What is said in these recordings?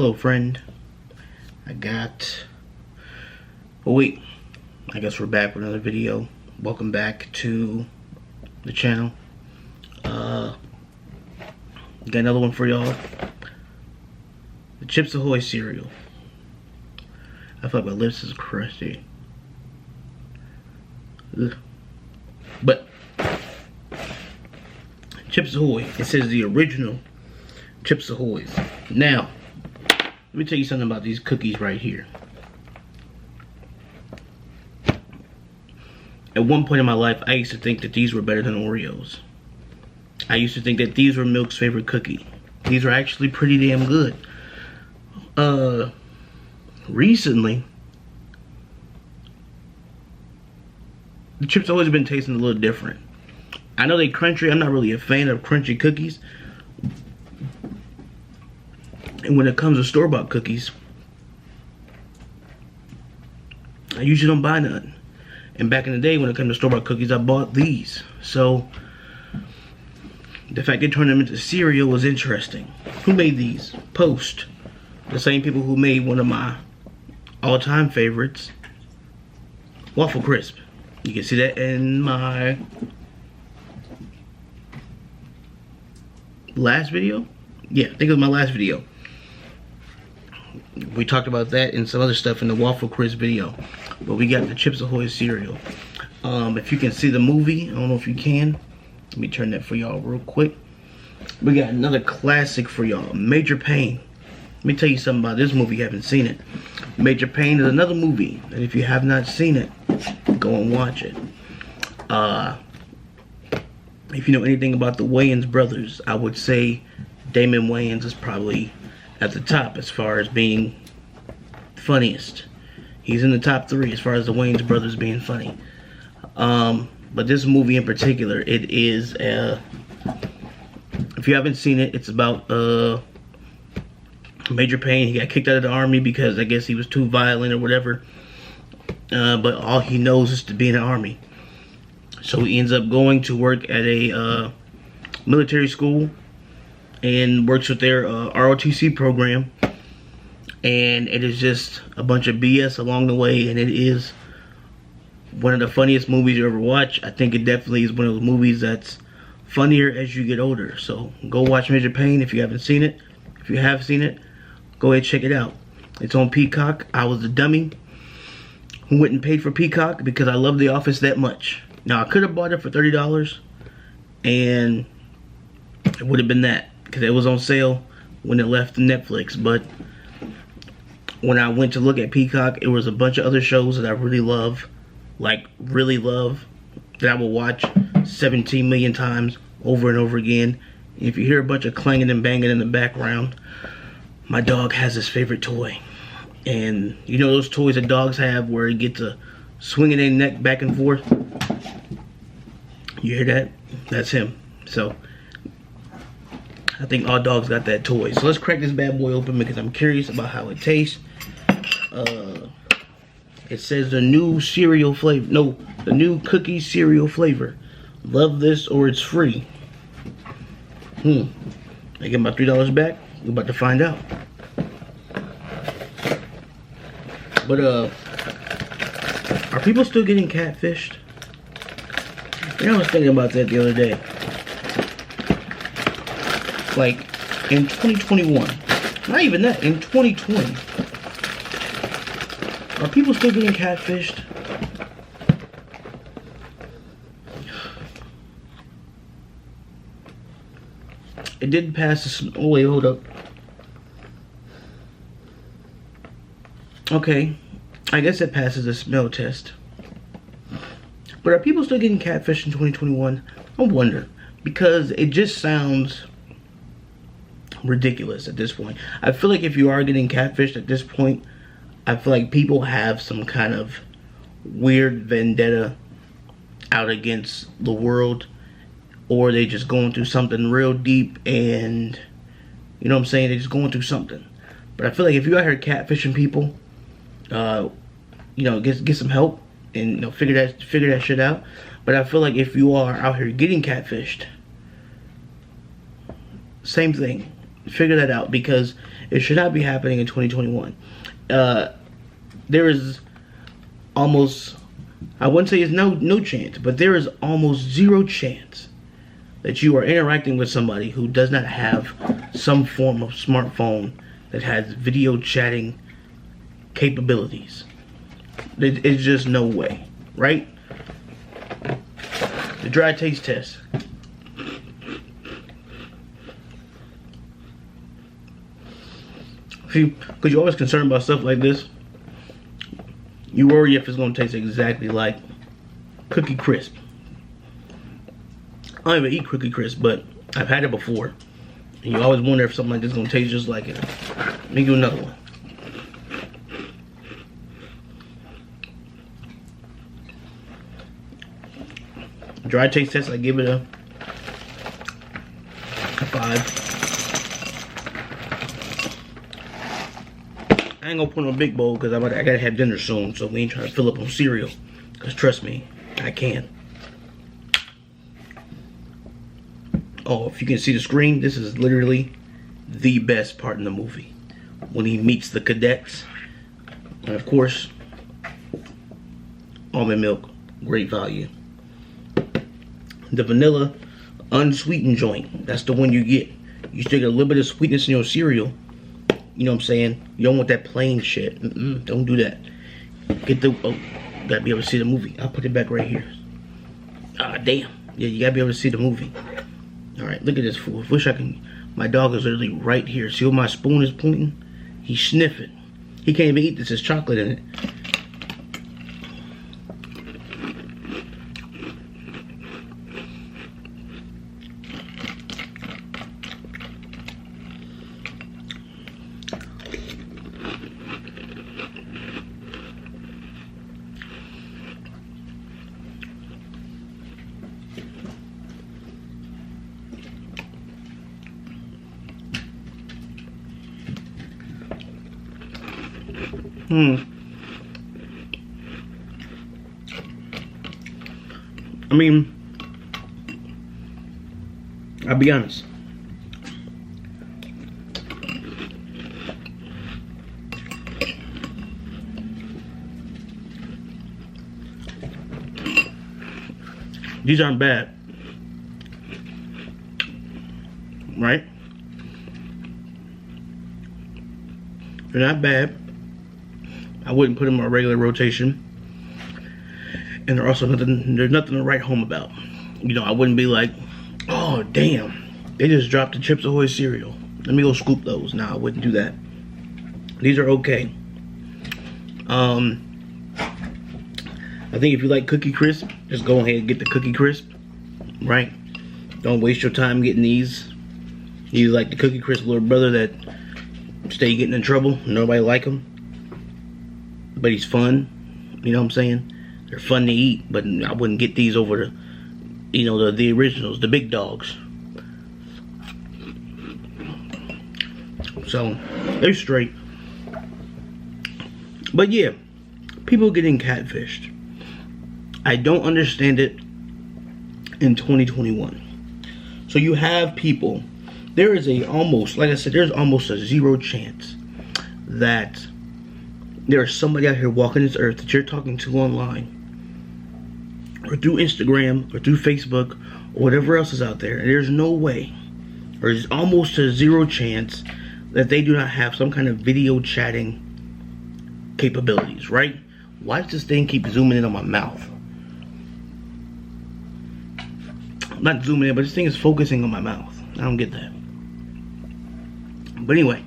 Hello friend. Oh wait, I guess we're back with another video. Welcome back to the channel. Got another one for y'all. The Chips Ahoy cereal. I feel like my lips is crusty. Ugh. But Chips Ahoy, it says the original Chips Ahoys. Now, let me tell you something about these cookies right here. At one point in my life, I used to think that these were better than Oreos. I used to think that these were Milk's favorite cookie. These are actually pretty damn good. Recently, the chips have always been tasting a little different. I know they crunchy. I'm not really a fan of crunchy cookies. And when it comes to store-bought cookies, I usually don't buy none. And back in the day, when it comes to store-bought cookies, I bought these. So the fact they turned them into cereal was interesting. Who made these? Post. The same people who made one of my all-time favorites, Waffle Crisp. You can see that in my last video. Yeah, I think it was my last video. We talked about that and some other stuff in the Waffle Crisp video. But we got the Chips Ahoy cereal. If you can see the movie, I don't know if you can. Let me turn that for y'all real quick. We got another classic for y'all, Major Payne. Let me tell you something about this movie if you haven't seen it. Major Payne is another movie, and if you have not seen it, go and watch it. If you know anything about the Wayans brothers, I would say Damon Wayans is probably at the top as far as being funniest. He's in the top 3 as far as the Wayans brothers being funny. But this movie in particular, it is, if you haven't seen it, it's about Major Payne. He got kicked out of the army because I guess he was too violent or whatever. But all he knows is to be in the army. So he ends up going to work at a military school and works with their ROTC program. And it is just a bunch of BS along the way, and it is one of the funniest movies you ever watch. I think it definitely is one of those movies that's funnier as you get older. So go watch Major Payne if you haven't seen it. If you have seen it, go ahead and check it out. It's on Peacock. I was the dummy who went and paid for Peacock because I love The Office that much. Now, I could have bought it for $30 and it would have been that because it was on sale when it left Netflix. But when I went to look at Peacock, it was a bunch of other shows that I really love, like really love, that I will watch 17 million times over and over again. And if you hear a bunch of clanging and banging in the background, my dog has his favorite toy. And you know those toys that dogs have where you get to swinging their neck back and forth? You hear that? That's him. So I think all dogs got that toy. So let's crack this bad boy open because I'm curious about how it tastes. It says the new cereal flavor. No, the new cookie cereal flavor. Love this or it's free. I get my $3 back. We're about to find out. But are people still getting catfished? You know, I was thinking about that the other day. Like in 2021, not even that, in 2020, are people still getting catfished? It didn't pass the, oh wait, hold up. Okay, I guess it passes the smell test. But are people still getting catfished in 2021? I wonder, because it just sounds ridiculous at this point. I feel like if you are getting catfished at this point, I feel like people have some kind of weird vendetta out against the world, or they just going through something real deep, and you know what I'm saying, they're just going through something. But I feel like if you out here catfishing people, you know, get some help and, you know, figure that shit out. But I feel like if you are out here getting catfished, same thing. Figure that out, because It should not be happening in 2021. There is almost, I wouldn't say it's no chance, but there is almost zero chance that you are interacting with somebody who does not have some form of smartphone that has video chatting capabilities. It's just no way, right? The dry taste test. Because you're always concerned about stuff like this. You worry if it's going to taste exactly like Cookie Crisp. I don't even eat Cookie Crisp, but I've had it before. And you always wonder if something like this is going to taste just like it. Let me do another one. Dry taste test, I give it a 5. I ain't gonna put on a big bowl because I gotta have dinner soon, so we ain't trying to fill up on cereal. Because trust me, I can. Oh, if you can see the screen, this is literally the best part in the movie. When he meets the cadets. And of course, almond milk, great value. The vanilla unsweetened joint, that's the one you get. You still get a little bit of sweetness in your cereal. You know what I'm saying? You don't want that plain shit. Don't do that. Get the, oh, gotta be able to see the movie. I'll put it back right here. Ah, damn. Yeah, you gotta be able to see the movie. Alright, look at this fool. Wish I can, my dog is literally right here. See where my spoon is pointing? He's sniffing. He can't even eat this, there's chocolate in it. I mean, I'll be honest. These aren't bad, right? They're not bad. I wouldn't put them in my regular rotation. And they're also there's nothing to write home about. You know, I wouldn't be like, oh damn, they just dropped the Chips Ahoy cereal. Let me go scoop those. Nah, I wouldn't do that. These are okay. I think if you like Cookie Crisp, just go ahead and get the Cookie Crisp, right? Don't waste your time getting these. You like the Cookie Crisp little brother that stay getting in trouble. Nobody like him, but he's fun. You know what I'm saying? They're fun to eat, but I wouldn't get these over the, you know, the originals, the big dogs. So they're straight. But yeah, people getting catfished. I don't understand it in 2021. So you have people, there is a almost, like I said, there's almost a zero chance that there's somebody out here walking this earth that you're talking to online, or through Instagram, or through Facebook, or whatever else is out there. And there's no way, or there's almost a zero chance that they do not have some kind of video chatting capabilities, right? Why does this thing keep zooming in on my mouth? Not zooming in, but this thing is focusing on my mouth. I don't get that. But anyway,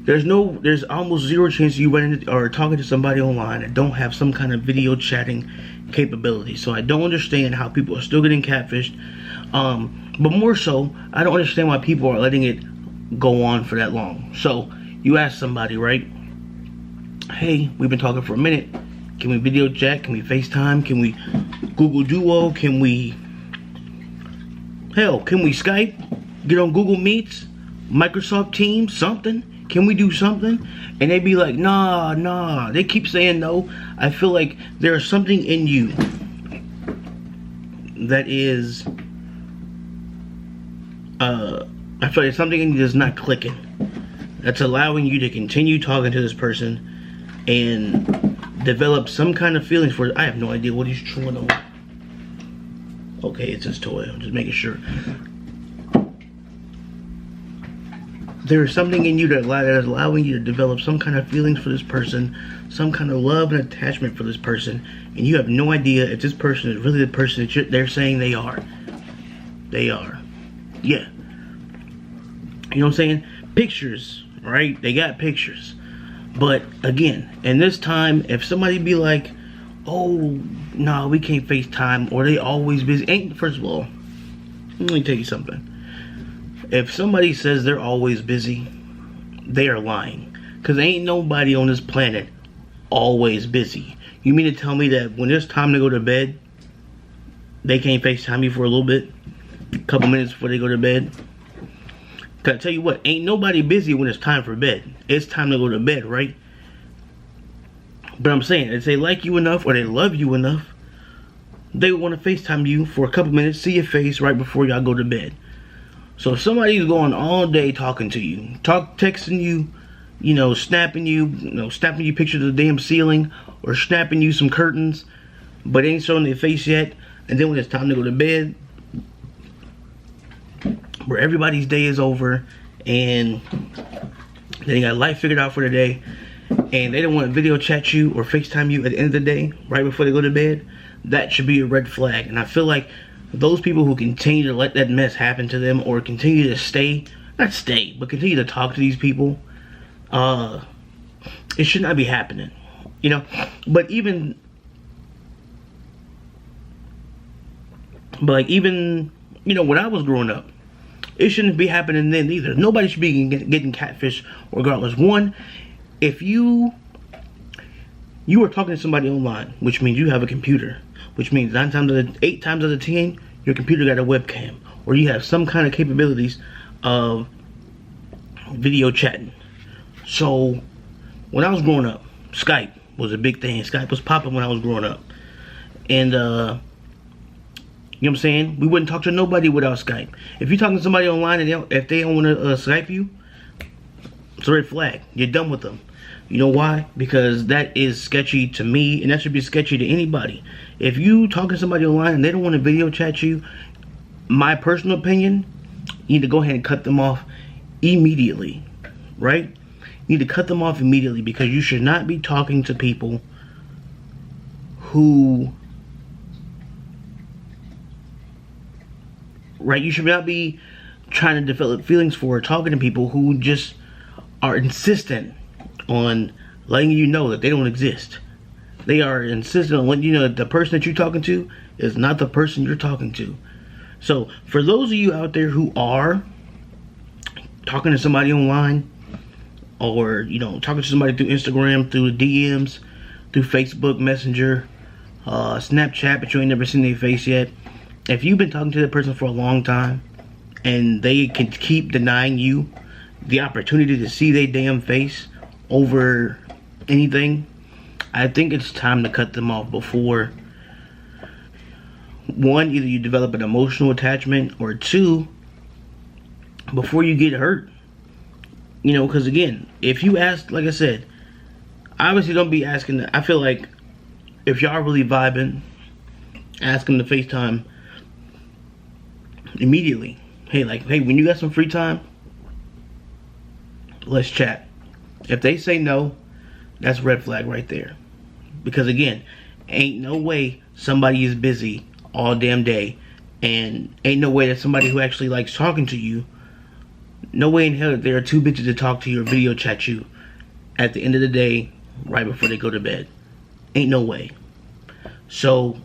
there's almost zero chance you run into or talking to somebody online that don't have some kind of video chatting capability. So I don't understand how people are still getting catfished. But more so, I don't understand why people are letting it go on for that long. So you ask somebody, right? Hey, we've been talking for a minute. Can we video chat? Can we FaceTime? Can we Google Duo? Can we, hell, can we Skype? Get on Google Meets? Microsoft Teams? Something? Can we do something? And they be like, nah. They keep saying no. I feel like there's something in you that is, I feel like something in you that's not clicking. that's allowing you to continue talking to this person and develop some kind of feelings for it. I have no idea what he's chewing on. Okay, it's his toy. I'm just making sure. There's something in you that is allowing you to develop some kind of feelings for this person, some kind of love and attachment for this person, and you have no idea if this person is really the person that they're saying they are. They are. Yeah. You know what I'm saying? Pictures, right? They got pictures. But again, in this time, if somebody be like, oh, no, we can't FaceTime, or they always busy. First of all, let me tell you something. If somebody says they're always busy, they are lying. Because ain't nobody on this planet always busy. You mean to tell me that when it's time to go to bed, they can't FaceTime you for a little bit? A couple minutes before they go to bed? Cause I tell you what, ain't nobody busy when it's time for bed. It's time to go to bed, right? But I'm saying, if they like you enough or they love you enough, they want to FaceTime you for a couple minutes, see your face right before y'all go to bed. So if somebody's going all day talking to you, texting you, you know, snapping you pictures of the damn ceiling, or snapping you some curtains, but ain't showing their face yet, and then when it's time to go to bed, where everybody's day is over and they got life figured out for the day, and they don't want to video chat you or FaceTime you at the end of the day right before they go to bed, that should be a red flag. And I feel like those people who continue to let that mess happen to them, or continue to continue to talk to these people, it should not be happening, you know. But even you know, when I was growing up, it shouldn't be happening then either. Nobody should be getting catfished regardless. One, if you are talking to somebody online, which means you have a computer, which means 8 times out of 10, your computer got a webcam, or you have some kind of capabilities of video chatting. So when I was growing up, Skype was a big thing. Skype was popping when I was growing up. And you know what I'm saying? We wouldn't talk to nobody without Skype. If you're talking to somebody online and if they don't want to Skype you, it's a red flag. You're done with them. You know why? Because that is sketchy to me, and that should be sketchy to anybody. If you talking to somebody online and they don't want to video chat you, my personal opinion, you need to go ahead and cut them off immediately, right? You need to cut them off immediately, because you should not be talking to people who, right? You should not be trying to develop feelings for or talking to people who just are insistent on letting you know that they don't exist. They are insistent on letting you know that the person that you're talking to is not the person you're talking to. So for those of you out there who are talking to somebody online, or you know, talking to somebody through Instagram, through DMs, through Facebook Messenger, Snapchat, but you ain't never seen their face yet, if you've been talking to that person for a long time and they can keep denying you the opportunity to see their damn face over anything, I think it's time to cut them off before, one, either you develop an emotional attachment, or two, before you get hurt. You know, because again, if you ask, like I said, obviously don't be asking. I feel like if y'all really vibing, ask them to FaceTime immediately. Hey, when you got some free time, let's chat. If they say no, that's a red flag right there. Because again, ain't no way somebody is busy all damn day, and ain't no way that somebody who actually likes talking to you, no way in hell that they are too busy to talk to you or video chat you at the end of the day, right before they go to bed. Ain't no way. So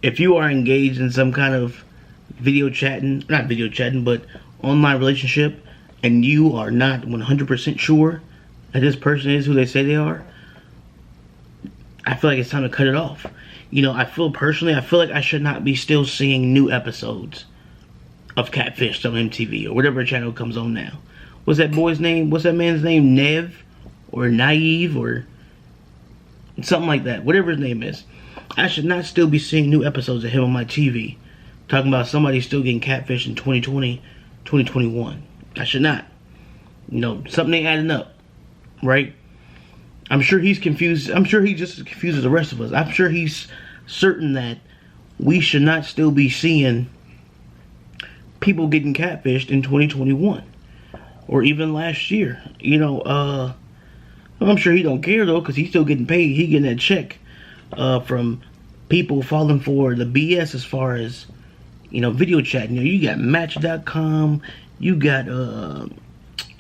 if you are engaged in some kind of not video chatting, but online relationship, and you are not 100% sure that this person is who they say they are, I feel like it's time to cut it off. You know, I feel like I should not be still seeing new episodes of Catfished on MTV or whatever channel comes on now. What's that boy's name? What's that man's name? Nev? Or Naive? Or something like that. Whatever his name is. I should not still be seeing new episodes of him on my TV talking about somebody still getting catfished in 2020, 2021. I should not. You know, something ain't adding up, right? I'm sure he's confused. I'm sure he's just as confused as the rest of us. I'm sure he's certain that we should not still be seeing people getting catfished in 2021 or even last year. You know, I'm sure he don't care though, because he's still getting paid. He getting that check from people falling for the BS as far as, you know, video chat. You know, you got Match.com, you got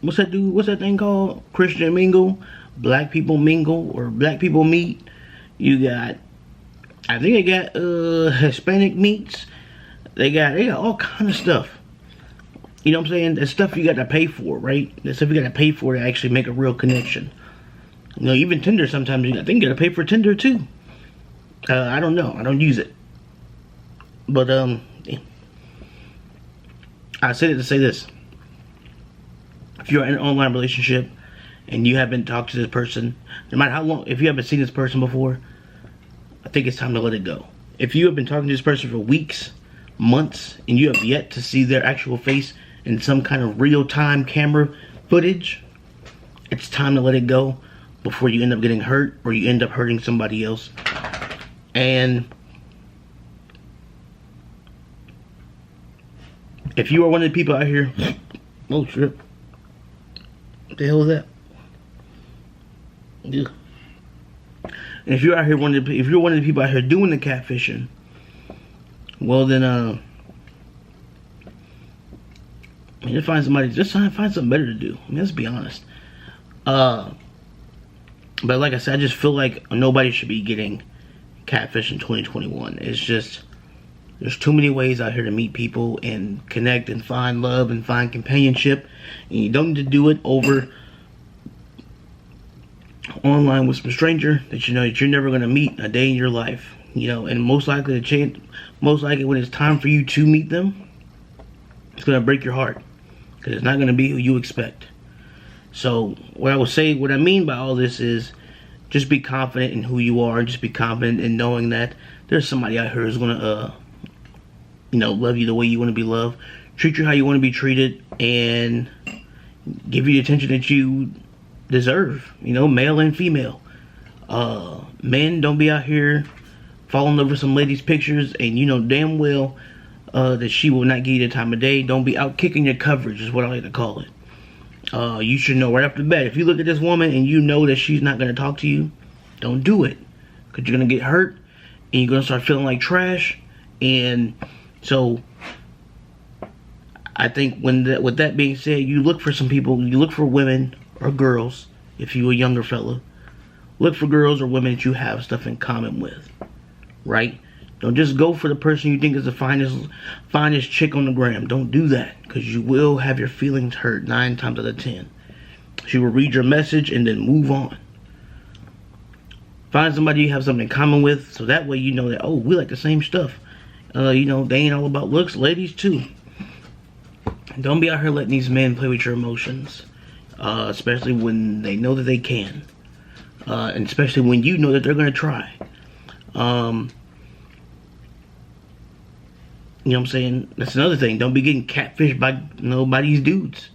what's that thing called? Christian Mingle, Black People Mingle, or Black People Meet. You got, I think they got Hispanic Meets. They got all kind of stuff. You know what I'm saying? That stuff you got to pay for, right? That stuff you got to pay for to actually make a real connection. You know, even Tinder sometimes, I think you got to pay for Tinder too. I don't know. I don't use it. But, yeah. I said it to say this. If you're in an online relationship and you haven't talked to this person, no matter how long, if you haven't seen this person before, I think it's time to let it go. If you have been talking to this person for weeks, months, and you have yet to see their actual face in some kind of real-time camera footage, it's time to let it go before you end up getting hurt or you end up hurting somebody else. And if you are one of the people out here, oh shit, what the hell is that? Yeah. And if you're out here if you're one of the people out here doing the catfishing, well then just find somebody, find something better to do. I mean, let's be honest. But like I said, I just feel like nobody should be getting catfish in 2021. It's just, there's too many ways out here to meet people and connect and find love and find companionship. And you don't need to do it over online with some stranger that you know that you're never going to meet a day in your life. You know, and most likely when it's time for you to meet them, it's going to break your heart. Because it's not going to be who you expect. So, what I mean by all this is, just be confident in who you are, and just be confident in knowing that there's somebody out here who's gonna, you know, love you the way you want to be loved, treat you how you want to be treated, and give you the attention that you deserve. You know, male and female. Men, don't be out here falling over some lady's pictures, and you know damn well that she will not give you the time of day. Don't be out kicking your coverage, is what I like to call it. You should know right off the bat. If you look at this woman and you know that she's not going to talk to you, don't do it. Because you're going to get hurt. And you're going to start feeling like trash. And so, I think with that being said, you look for some people. You look for women or girls, if you're a younger fella. Look for girls or women that you have stuff in common with. Right? Don't just go for the person you think is the finest chick on the gram. Don't do that, because you will have your feelings hurt 9 times out of 10. She will read your message and then move on. Find somebody you have something in common with, so that way you know that, oh, we like the same stuff. You know, they ain't all about looks. Ladies too. Don't be out here letting these men play with your emotions, especially when they know that they can, and especially when you know that they're gonna try. You know what I'm saying? That's another thing. Don't be getting catfished by these dudes.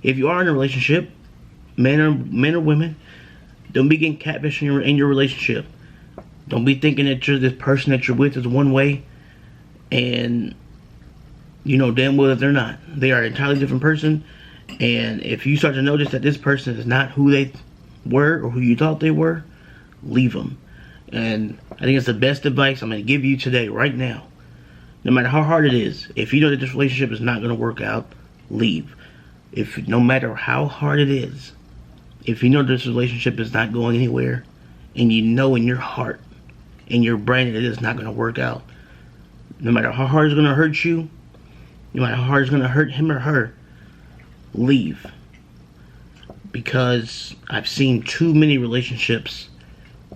If you are in a relationship, men or women, don't be getting catfished in your relationship. Don't be thinking that this person that you're with is one way, and you know damn well that they're not. They are an entirely different person. And if you start to notice that this person is not who they were or who you thought they were, leave them. And I think it's the best advice I'm going to give you today, right now. No matter how hard it is, if you know that this relationship is not going to work out, leave. No matter how hard it is, if you know this relationship is not going anywhere, and you know in your heart, in your brain, that it is not going to work out, no matter how hard it's going to hurt you, no matter how hard it's going to hurt him or her, leave. Because I've seen too many relationships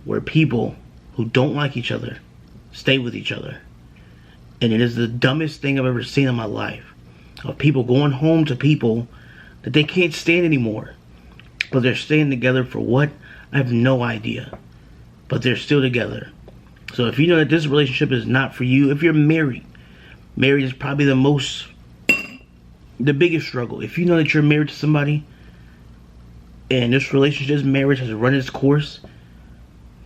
where people who don't like each other stay with each other. And it is the dumbest thing I've ever seen in my life. Of people going home to people that they can't stand anymore. But they're staying together for what? I have no idea. But they're still together. So if you know that this relationship is not for you, if you're married is probably the most, the biggest struggle. If you know that you're married to somebody and this relationship, this marriage has run its course,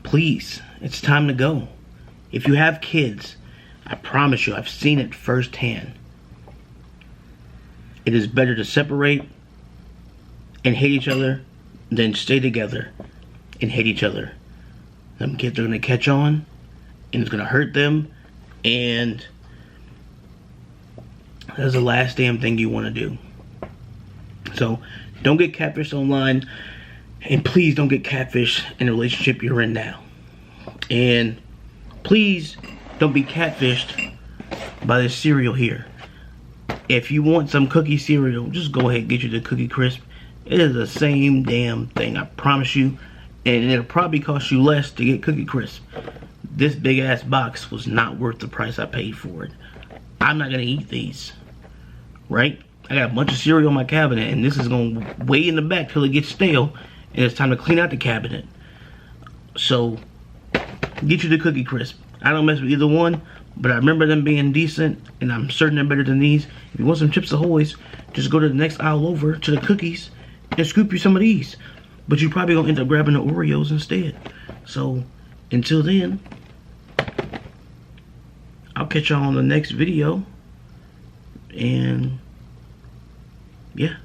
please, it's time to go. If you have kids, I promise you, I've seen it firsthand. It is better to separate and hate each other than stay together and hate each other. Them kids are going to catch on, and it's going to hurt them, and that's the last damn thing you want to do. So, don't get catfished online, and please don't get catfished in the relationship you're in now. And please don't be catfished by this cereal here. If you want some cookie cereal, just go ahead and get you the Cookie Crisp. It is the same damn thing, I promise you. And it'll probably cost you less to get Cookie Crisp. This big ass box was not worth the price I paid for it. I'm not gonna eat these, right? I got a bunch of cereal in my cabinet, and this is gonna way in the back till it gets stale, and it's time to clean out the cabinet. So, get you the Cookie Crisp. I don't mess with either one, but I remember them being decent, and I'm certain they're better than these. If you want some Chips Ahoy's, just go to the next aisle over to the cookies and scoop you some of these. But you probably gonna end up grabbing the Oreos instead. So, until then, I'll catch y'all on the next video. And, yeah.